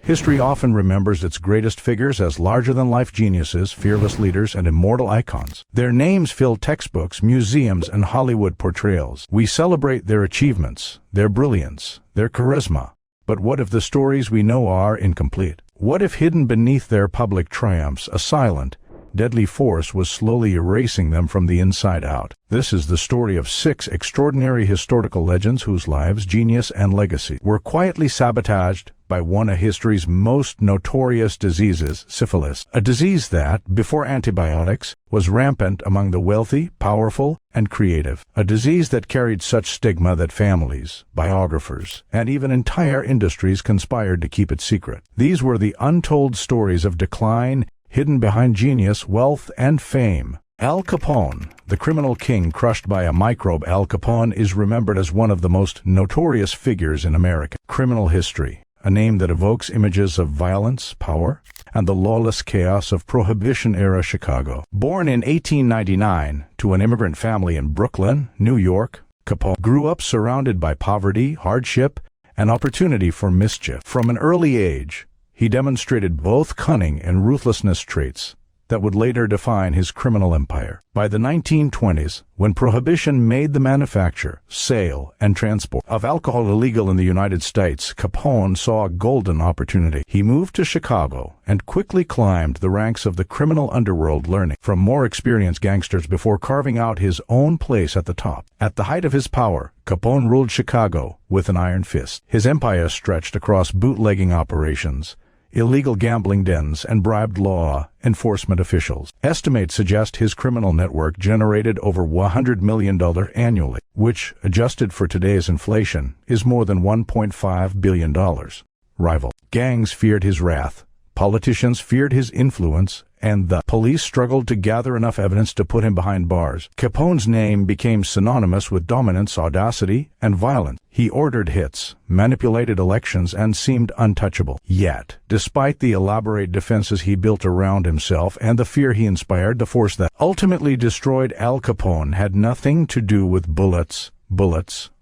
History often remembers its greatest figures as larger-than-life geniuses, fearless leaders, and immortal icons. Their names fill textbooks, museums, and Hollywood portrayals. We celebrate their achievements, their brilliance, their charisma. But what if the stories we know are incomplete? What if hidden beneath their public triumphs, a silent, deadly force was slowly erasing them from the inside out? This is the story of 6 extraordinary historical legends whose lives, genius, and legacy were quietly sabotaged by one of history's most notorious diseases, syphilis, a disease that, before antibiotics, was rampant among the wealthy, powerful, and creative, a disease that carried such stigma that families, biographers, and even entire industries conspired to keep it secret. These were the untold stories of decline, hidden behind genius, wealth, and fame. Al Capone, the criminal king crushed by a microbe. Al Capone is remembered as one of the most notorious figures in American criminal history, a name that evokes images of violence, power, and the lawless chaos of Prohibition-era Chicago. Born in 1899 to an immigrant family in Brooklyn, New York, Capone grew up surrounded by poverty, hardship, and opportunity for mischief. From an early age, he demonstrated both cunning and ruthlessness traits that would later define his criminal empire. By the 1920s, when Prohibition made the manufacture, sale, and transport of alcohol illegal in the United States, Capone saw a golden opportunity. He moved to Chicago and quickly climbed the ranks of the criminal underworld, learning from more experienced gangsters before carving out his own place at the top. At the height of his power, Capone ruled Chicago with an iron fist. His empire stretched across bootlegging operations, illegal gambling dens, and bribed law enforcement officials. Estimates suggest his criminal network generated over $100 million annually, which, adjusted for today's inflation, is more than $1.5 billion. Rival gangs feared his wrath, politicians feared his influence, and the police struggled to gather enough evidence to put him behind bars. Capone's name became synonymous with dominance, audacity, and violence. He ordered hits, manipulated elections, and seemed untouchable. Yet, despite the elaborate defenses he built around himself and the fear he inspired, the force that ultimately destroyed Al Capone had nothing to do with bullets,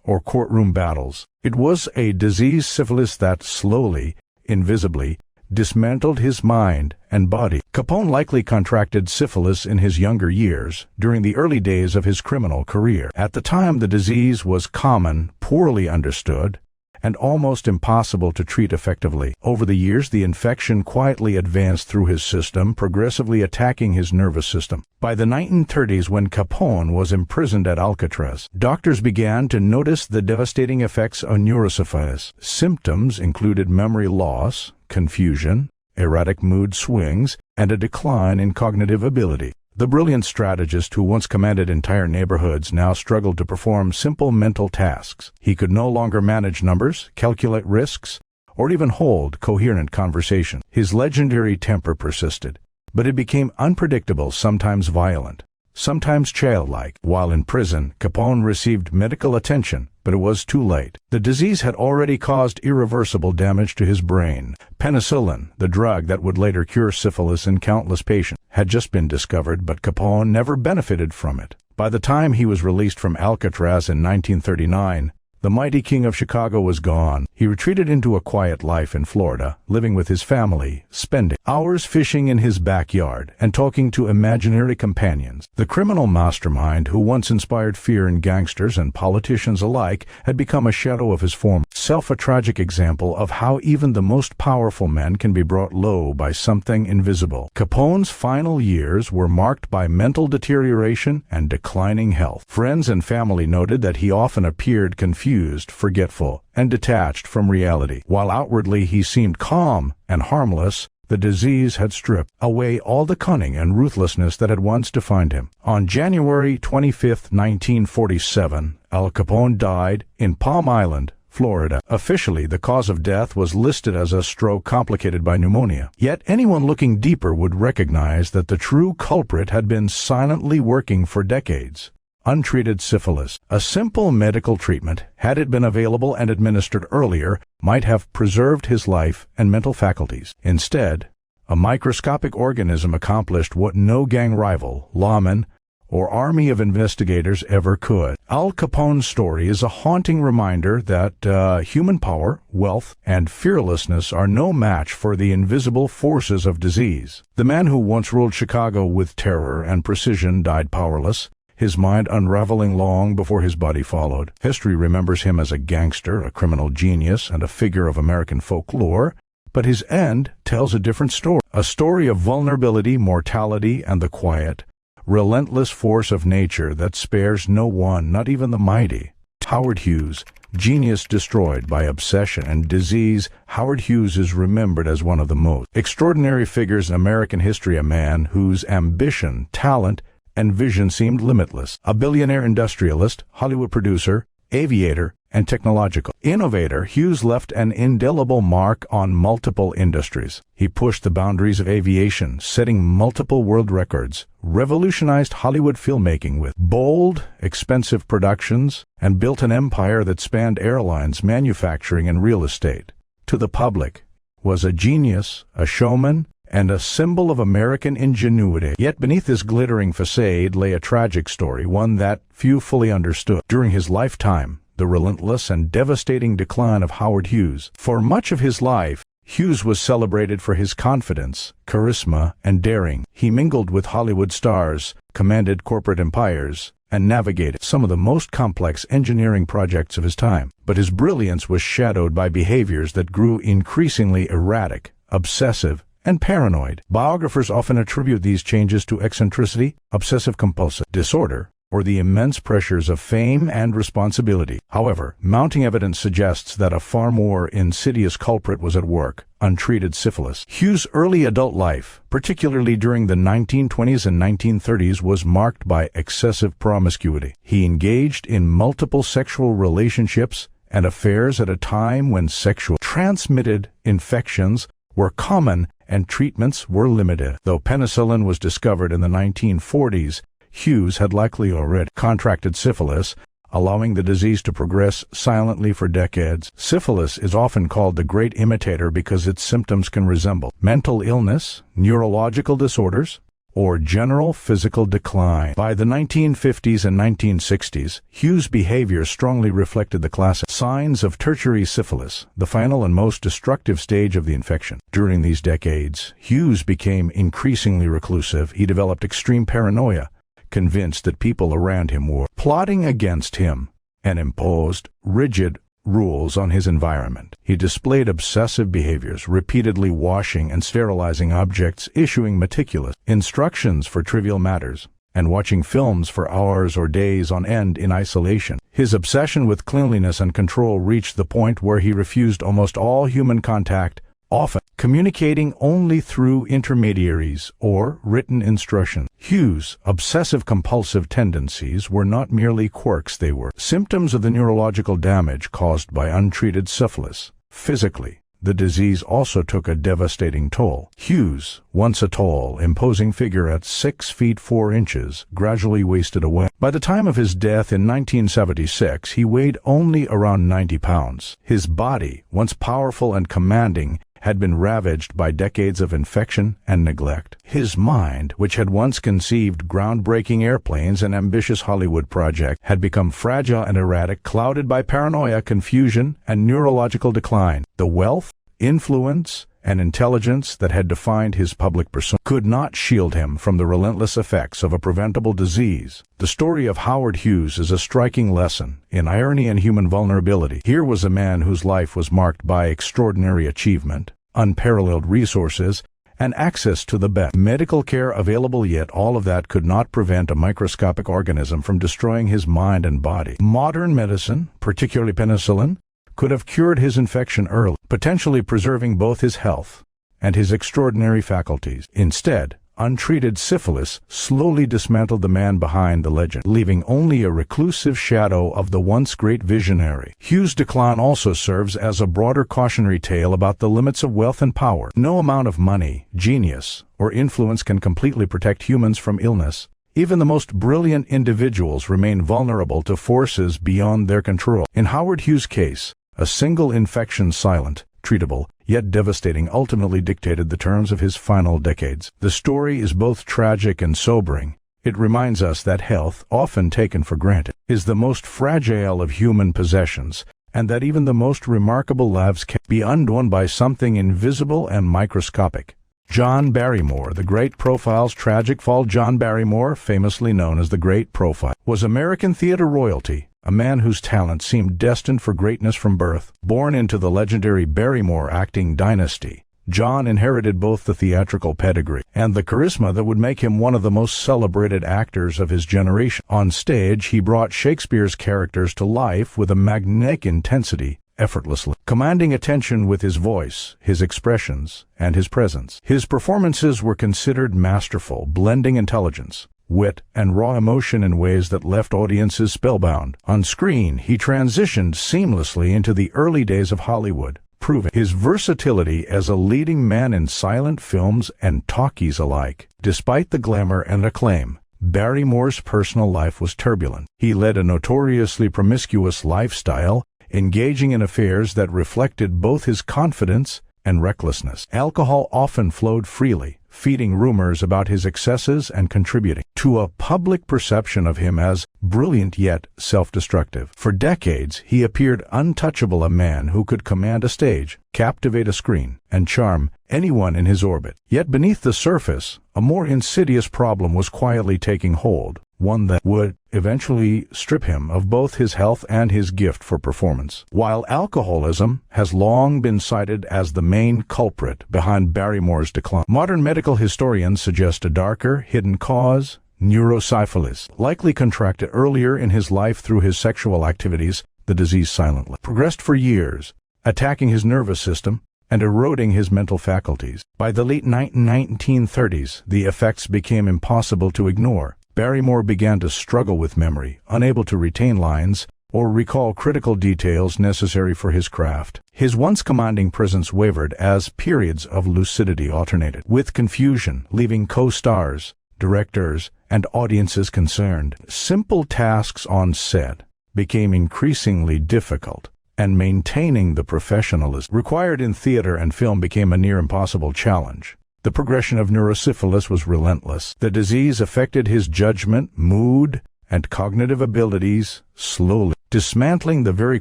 or courtroom battles. It was a disease, syphilis, that slowly, invisibly, dismantled his mind and body. Capone likely contracted syphilis in his younger years, during the early days of his criminal career. At the time, the disease was common, poorly understood, and almost impossible to treat effectively. Over the years, the infection quietly advanced through his system, progressively attacking his nervous system. By the 1930s, when Capone was imprisoned at Alcatraz, doctors began to notice the devastating effects of neurosyphilis. Symptoms included memory loss, confusion, erratic mood swings, and a decline in cognitive ability. The brilliant strategist who once commanded entire neighborhoods now struggled to perform simple mental tasks. He could no longer manage numbers, calculate risks, or even hold coherent conversation. His legendary temper persisted, but it became unpredictable, sometimes violent, sometimes childlike. While in prison, Capone received medical attention, but it was too late. The disease had already caused irreversible damage to his brain. Penicillin, the drug that would later cure syphilis in countless patients, had just been discovered, but Capone never benefited from it. By the time he was released from Alcatraz in 1939, the mighty king of Chicago was gone. He retreated into a quiet life in Florida, living with his family, spending hours fishing in his backyard and talking to imaginary companions. The criminal mastermind who once inspired fear in gangsters and politicians alike had become a shadow of his former self, a tragic example of how even the most powerful men can be brought low by something invisible. Capone's final years were marked by mental deterioration and declining health. Friends and family noted that he often appeared confused, forgetful, and detached from reality. While outwardly he seemed calm and harmless, the disease had stripped away all the cunning and ruthlessness that had once defined him. On January 25, 1947, Al Capone died in Palm Island, Florida. Officially, the cause of death was listed as a stroke complicated by pneumonia. Yet anyone looking deeper would recognize that the true culprit had been silently working for decades. Untreated syphilis. A simple medical treatment, had it been available and administered earlier, might have preserved his life and mental faculties. Instead, a microscopic organism accomplished what no gang rival, lawman, or army of investigators ever could. Al Capone's story is a haunting reminder that human power, wealth, and fearlessness are no match for the invisible forces of disease. The man who once ruled Chicago with terror and precision died powerless, his mind unraveling long before his body followed. History remembers him as a gangster, a criminal genius, and a figure of American folklore, but his end tells a different story. A story of vulnerability, mortality, and the quiet, relentless force of nature that spares no one, not even the mighty. Howard Hughes, genius destroyed by obsession and disease. Howard Hughes is remembered as one of the most extraordinary figures in American history, a man whose ambition, talent, and vision seemed limitless. A billionaire industrialist, Hollywood producer, aviator, and technological innovator, Hughes left an indelible mark on multiple industries. He pushed the boundaries of aviation, setting multiple world records, revolutionized Hollywood filmmaking with bold, expensive productions, and built an empire that spanned airlines, manufacturing, and real estate. To the public, was a genius, a showman, and a symbol of American ingenuity. Yet beneath this glittering facade lay a tragic story, one that few fully understood. During his lifetime, the relentless and devastating decline of Howard Hughes. For much of his life, Hughes was celebrated for his confidence, charisma, and daring. He mingled with Hollywood stars, commanded corporate empires, and navigated some of the most complex engineering projects of his time. But his brilliance was shadowed by behaviors that grew increasingly erratic, obsessive, and paranoid. Biographers often attribute these changes to eccentricity, obsessive-compulsive disorder, or the immense pressures of fame and responsibility. However, mounting evidence suggests that a far more insidious culprit was at work: untreated syphilis. Hughes' early adult life, particularly during the 1920s and 1930s, was marked by excessive promiscuity. He engaged in multiple sexual relationships and affairs at a time when sexually transmitted infections were common and treatments were limited. Though penicillin was discovered in the 1940s, Hughes had likely already contracted syphilis, allowing the disease to progress silently for decades. Syphilis is often called the great imitator because its symptoms can resemble mental illness, neurological disorders, or general physical decline. By the 1950s and 1960s, Hughes' behavior strongly reflected the classic signs of tertiary syphilis, the final and most destructive stage of the infection. During these decades, Hughes became increasingly reclusive. He developed extreme paranoia, convinced that people around him were plotting against him, and imposed rigid rules on his environment. He displayed obsessive behaviors, repeatedly washing and sterilizing objects, issuing meticulous instructions for trivial matters, and watching films for hours or days on end in isolation. His obsession with cleanliness and control reached the point where he refused almost all human contact, often communicating only through intermediaries or written instructions. Hughes' obsessive-compulsive tendencies were not merely quirks, they were symptoms of the neurological damage caused by untreated syphilis. Physically, the disease also took a devastating toll. Hughes, once a tall, imposing figure at 6 feet 4 inches, gradually wasted away. By the time of his death in 1976, he weighed only around 90 pounds. His body, once powerful and commanding, had been ravaged by decades of infection and neglect. His mind, which had once conceived groundbreaking airplanes and ambitious Hollywood projects, had become fragile and erratic, clouded by paranoia, confusion, and neurological decline. The wealth, influence, and intelligence that had defined his public persona could not shield him from the relentless effects of a preventable disease. The story of Howard Hughes is a striking lesson in irony and human vulnerability. Here was a man whose life was marked by extraordinary achievement, unparalleled resources, and access to the best medical care available, yet all of that could not prevent a microscopic organism from destroying his mind and body. Modern medicine, particularly penicillin, could have cured his infection early, potentially preserving both his health and his extraordinary faculties. Instead, untreated syphilis slowly dismantled the man behind the legend, leaving only a reclusive shadow of the once great visionary. Hughes' decline also serves as a broader cautionary tale about the limits of wealth and power. No amount of money, genius, or influence can completely protect humans from illness. Even the most brilliant individuals remain vulnerable to forces beyond their control. In Howard Hughes' case, a single infection, silent, treatable, yet devastating, ultimately dictated the terms of his final decades. The story is both tragic and sobering, It reminds us that health, often taken for granted, is the most fragile of human possessions, and that even the most remarkable lives can be undone by something invisible and microscopic. John Barrymore, the Great Profile's tragic fall. John Barrymore, famously known as the Great Profile, was American theater royalty, a man whose talent seemed destined for greatness from birth. Born into the legendary Barrymore acting dynasty, John inherited both the theatrical pedigree and the charisma that would make him one of the most celebrated actors of his generation. On stage, he brought Shakespeare's characters to life with a magnetic intensity, effortlessly, commanding attention with his voice, his expressions, and his presence. His performances were considered masterful, blending intelligence, wit, and raw emotion in ways that left audiences spellbound. On screen, he transitioned seamlessly into the early days of Hollywood, proving his versatility as a leading man in silent films and talkies alike. Despite the glamour and acclaim, Barrymore's personal life was turbulent. He led a notoriously promiscuous lifestyle, engaging in affairs that reflected both his confidence and recklessness. Alcohol often flowed freely, feeding rumors about his excesses and contributing to a public perception of him as brilliant yet self-destructive. For decades, he appeared untouchable, a man who could command a stage, captivate a screen, and charm anyone in his orbit. Yet beneath the surface, a more insidious problem was quietly taking hold, one that would eventually strip him of both his health and his gift for performance. While alcoholism has long been cited as the main culprit behind Barrymore's decline, modern medical historians suggest a darker, hidden cause: neurosyphilis, likely contracted earlier in his life through his sexual activities. The disease silently progressed for years, attacking his nervous system and eroding his mental faculties. By the late 1930s, the effects became impossible to ignore. Barrymore began to struggle with memory, unable to retain lines or recall critical details necessary for his craft. His once commanding presence wavered as periods of lucidity alternated with confusion, leaving co-stars, directors, and audiences concerned. Simple tasks on set became increasingly difficult, and maintaining the professionalism required in theater and film became a near impossible challenge. The progression of neurosyphilis was relentless. The disease affected his judgment, mood, and cognitive abilities, slowly dismantling the very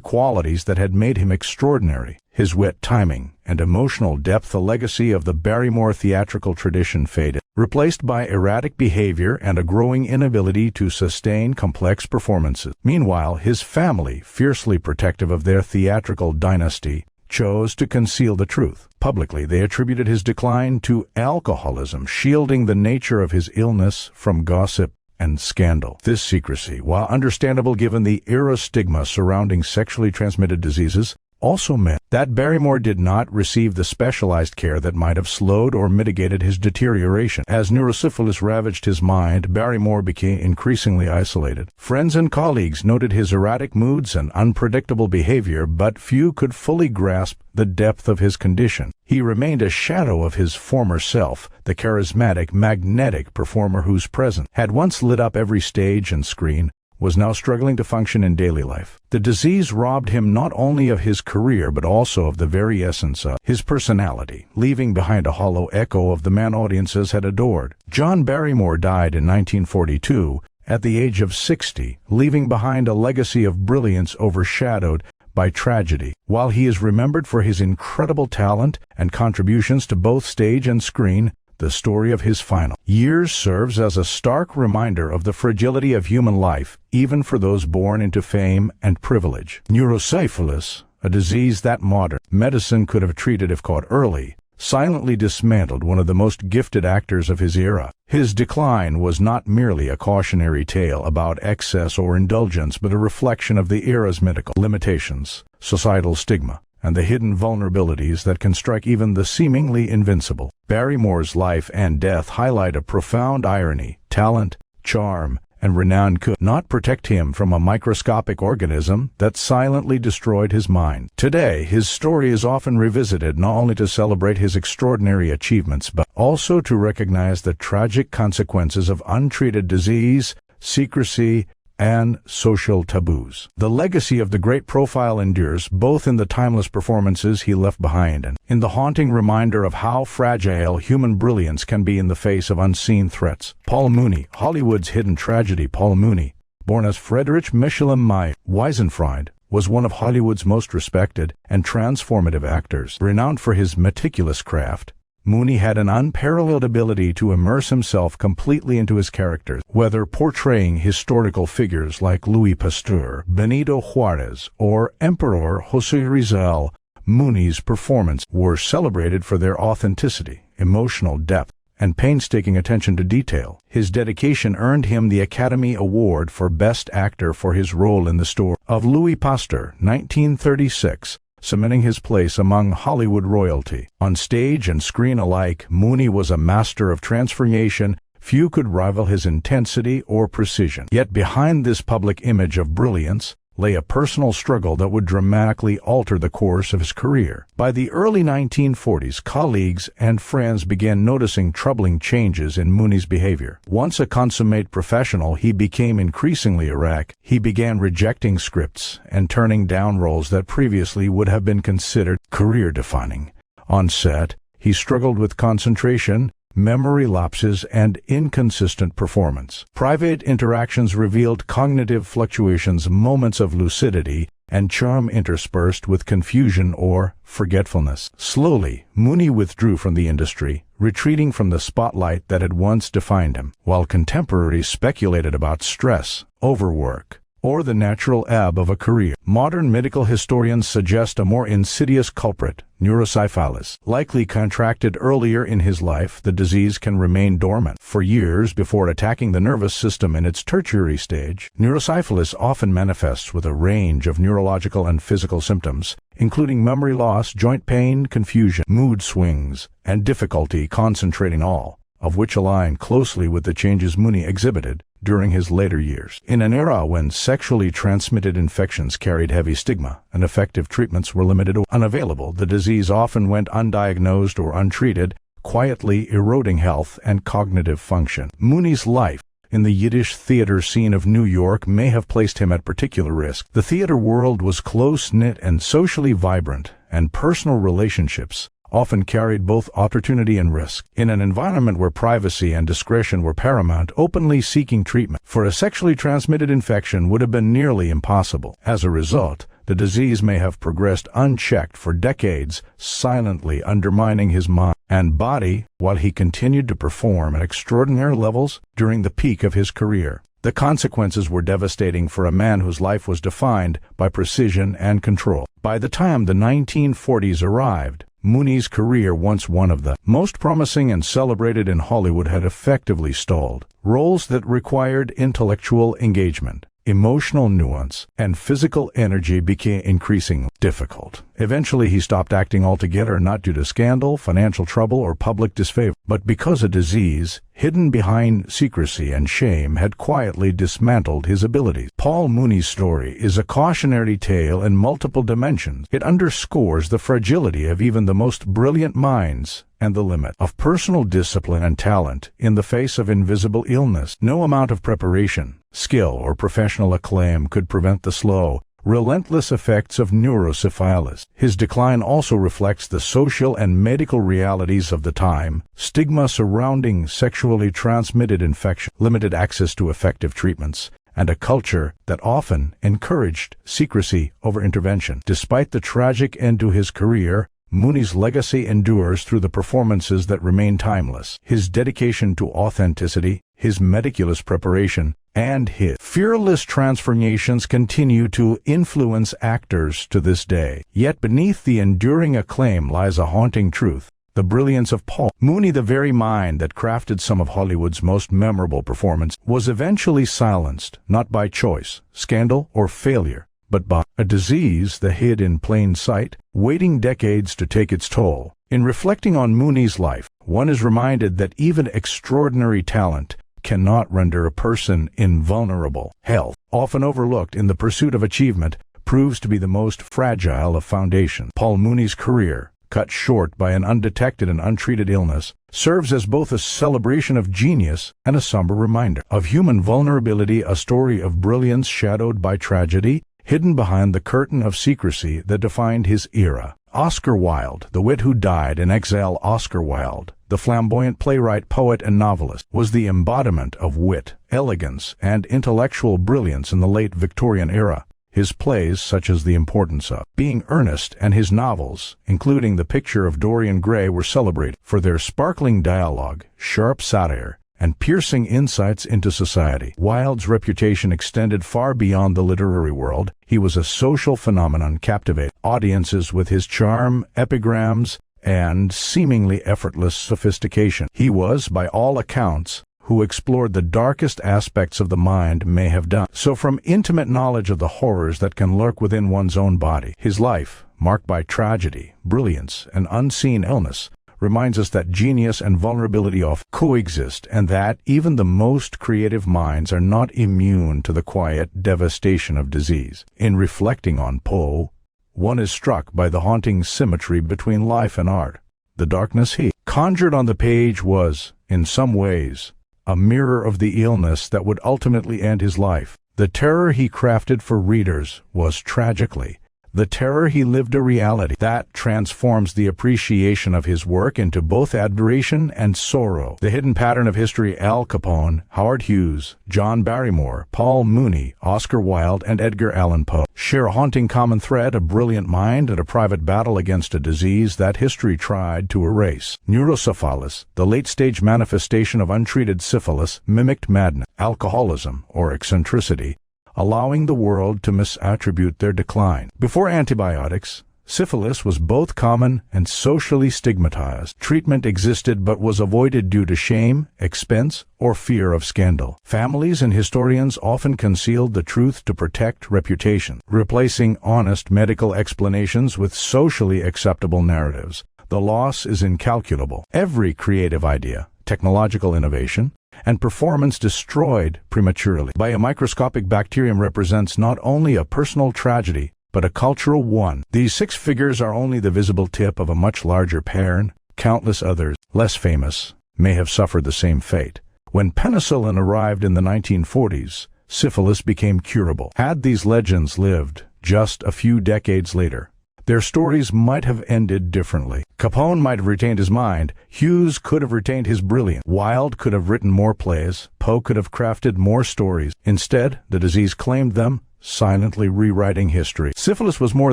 qualities that had made him extraordinary. His wit, timing, and emotional depth, the legacy of the Barrymore theatrical tradition, faded, replaced by erratic behavior and a growing inability to sustain complex performances. Meanwhile, his family, fiercely protective of their theatrical dynasty, chose to conceal the truth. Publicly, they attributed his decline to alcoholism, shielding the nature of his illness from gossip and scandal. This secrecy, while understandable given the era stigma surrounding sexually transmitted diseases, also meant that Barrymore did not receive the specialized care that might have slowed or mitigated his deterioration. As neurosyphilis ravaged his mind, Barrymore became increasingly isolated. Friends and colleagues noted his erratic moods and unpredictable behavior, but few could fully grasp the depth of his condition. He remained a shadow of his former self, the charismatic, magnetic performer whose presence had once lit up every stage and screen, was now struggling to function in daily life. The disease robbed him not only of his career but also of the very essence of his personality, leaving behind a hollow echo of the man audiences had adored. John Barrymore died in 1942 at the age of 60, leaving behind a legacy of brilliance overshadowed by tragedy. While he is remembered for his incredible talent and contributions to both stage and screen, the story of his final years serves as a stark reminder of the fragility of human life, even for those born into fame and privilege. Neurosyphilis, a disease that modern medicine could have treated if caught early, silently dismantled one of the most gifted actors of his era. His decline was not merely a cautionary tale about excess or indulgence, but a reflection of the era's medical limitations, societal stigma, and the hidden vulnerabilities that can strike even the seemingly invincible. Barrymore's life and death highlight a profound irony. Talent, charm, and renown could not protect him from a microscopic organism that silently destroyed his mind. Today, his story is often revisited not only to celebrate his extraordinary achievements, but also to recognize the tragic consequences of untreated disease, secrecy, and social taboos. The legacy of the great profile endures both in the timeless performances he left behind and in the haunting reminder of how fragile human brilliance can be in the face of unseen threats. Paul Muni, Hollywood's hidden tragedy. Paul Muni, born as Friedrich Michelin Mai Weisenfreund, was one of Hollywood's most respected and transformative actors. Renowned for his meticulous craft, Muni had an unparalleled ability to immerse himself completely into his characters. Whether portraying historical figures like Louis Pasteur, Benito Juarez, or Emperor José Rizal, Muni's performances were celebrated for their authenticity, emotional depth, and painstaking attention to detail. His dedication earned him the Academy Award for Best Actor for his role in the story of Louis Pasteur, 1936, cementing his place among Hollywood royalty. On stage and screen alike, Muni was a master of transformation. Few could rival his intensity or precision. Yet behind this public image of brilliance lay a personal struggle that would dramatically alter the course of his career. By the early 1940s, colleagues and friends began noticing troubling changes in Muni's behavior. Once a consummate professional, he became increasingly erratic. He began rejecting scripts and turning down roles that previously would have been considered career-defining. On set, he struggled with concentration, memory lapses, and inconsistent performance. Private interactions revealed cognitive fluctuations, moments of lucidity, and charm interspersed with confusion or forgetfulness. Slowly, Muni withdrew from the industry, retreating from the spotlight that had once defined him. While contemporaries speculated about stress, overwork, or the natural ebb of a career, modern medical historians suggest a more insidious culprit, neurosyphilis. Likely contracted earlier in his life, the disease can remain dormant for years before attacking the nervous system in its tertiary stage. Neurosyphilis often manifests with a range of neurological and physical symptoms, including memory loss, joint pain, confusion, mood swings, and difficulty concentrating, all of which align closely with the changes Muni exhibited during his later years. In an era when sexually transmitted infections carried heavy stigma and effective treatments were limited or unavailable, the disease often went undiagnosed or untreated, quietly eroding health and cognitive function. Muni's life in the Yiddish theater scene of New York may have placed him at particular risk. The theater world was close-knit and socially vibrant, and personal relationships often carried both opportunity and risk. In an environment where privacy and discretion were paramount, openly seeking treatment for a sexually transmitted infection would have been nearly impossible. As a result, the disease may have progressed unchecked for decades, silently undermining his mind and body while he continued to perform at extraordinary levels during the peak of his career. The consequences were devastating for a man whose life was defined by precision and control. By the time the 1940s arrived, Muni's career, once one of the most promising and celebrated in Hollywood, had effectively stalled. Roles that required intellectual engagement, emotional nuance, and physical energy became increasingly difficult. Eventually, he stopped acting altogether, not due to scandal, financial trouble, or public disfavor, but because a disease hidden behind secrecy and shame had quietly dismantled his abilities. Paul Muni's story is a cautionary tale in multiple dimensions. It underscores the fragility of even the most brilliant minds and the limit of personal discipline and talent in the face of invisible illness. No amount of preparation, skill, or professional acclaim could prevent the slow, relentless effects of neurosyphilis. His decline also reflects the social and medical realities of the time: stigma surrounding sexually transmitted infection, limited access to effective treatments, and a culture that often encouraged secrecy over intervention. Despite the tragic end to his career, Muni's legacy endures through the performances that remain timeless. His dedication to authenticity, his meticulous preparation, and his fearless transformations continue to influence actors to this day. Yet beneath the enduring acclaim lies a haunting truth: the brilliance of Paul Muni, the very mind that crafted some of Hollywood's most memorable performances, was eventually silenced, not by choice, scandal, or failure, but by a disease that hid in plain sight, waiting decades to take its toll. In reflecting on Muni's life, one is reminded that even extraordinary talent cannot render a person invulnerable. Health, often overlooked in the pursuit of achievement, proves to be the most fragile of foundations. Paul Muni's career cut short by an undetected and untreated illness, serves as both a celebration of genius and a somber reminder of human vulnerability, a story of brilliance shadowed by tragedy, hidden behind the curtain of secrecy that defined his era. Oscar Wilde, the wit who died in exile. Oscar Wilde, the flamboyant playwright, poet, and novelist, was the embodiment of wit, elegance, and intellectual brilliance in the late Victorian era. His plays, such as The Importance of Being Earnest, and his novels, including The Picture of Dorian Gray, were celebrated for their sparkling dialogue, sharp satire, and piercing insights into society. Wilde's reputation extended far beyond the literary world. He was a social phenomenon, captivating audiences with his charm, epigrams, and seemingly effortless sophistication. He was, by all accounts, who explored the darkest aspects of the mind may have done so from intimate knowledge of the horrors that can lurk within one's own body. His life, marked by tragedy, brilliance, and unseen illness, reminds us that genius and vulnerability often coexist, and that even the most creative minds are not immune to the quiet devastation of disease. In reflecting on Poe, one is struck by the haunting symmetry between life and art. The darkness he conjured on the page was, in some ways, a mirror of the illness that would ultimately end his life. The terror he crafted for readers was, tragically, the terror he lived, a reality that transforms the appreciation of his work into both admiration and sorrow. The hidden pattern of history. Al Capone, Howard Hughes, John Barrymore, Paul Muni, Oscar Wilde, and Edgar Allan Poe share a haunting common thread: a brilliant mind and a private battle against a disease that history tried to erase. Neurosyphilis, the late-stage manifestation of untreated syphilis, mimicked madness, alcoholism, or eccentricity, allowing the world to misattribute their decline. Before antibiotics, syphilis was both common and socially stigmatized. Treatment existed but was avoided due to shame, expense, or fear of scandal. Families and historians often concealed the truth to protect reputation, replacing honest medical explanations with socially acceptable narratives. The loss is incalculable. Every creative idea, technological innovation, and performance destroyed prematurely by a microscopic bacterium represents not only a personal tragedy, but a cultural one. These six figures are only the visible tip of a much larger pattern. Countless others, less famous, may have suffered the same fate. When penicillin arrived in the 1940s, syphilis became curable. Had these legends lived just a few decades later, their stories might have ended differently. Capone might have retained his mind. Hughes could have retained his brilliance. Wilde could have written more plays. Poe could have crafted more stories. Instead, the disease claimed them, silently rewriting history. Syphilis was more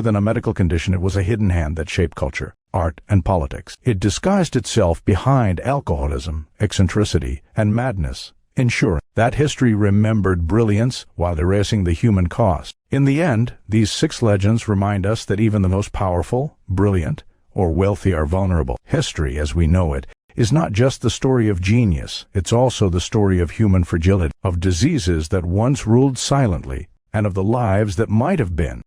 than a medical condition. It was a hidden hand that shaped culture, art, and politics. It disguised itself behind alcoholism, eccentricity, and madness, ensuring that history remembered brilliance while erasing the human cost. In the end, these six legends remind us that even the most powerful, brilliant, or wealthy are vulnerable. History, as we know it, is not just the story of genius. It's also the story of human fragility, of diseases that once ruled silently, and of the lives that might have been.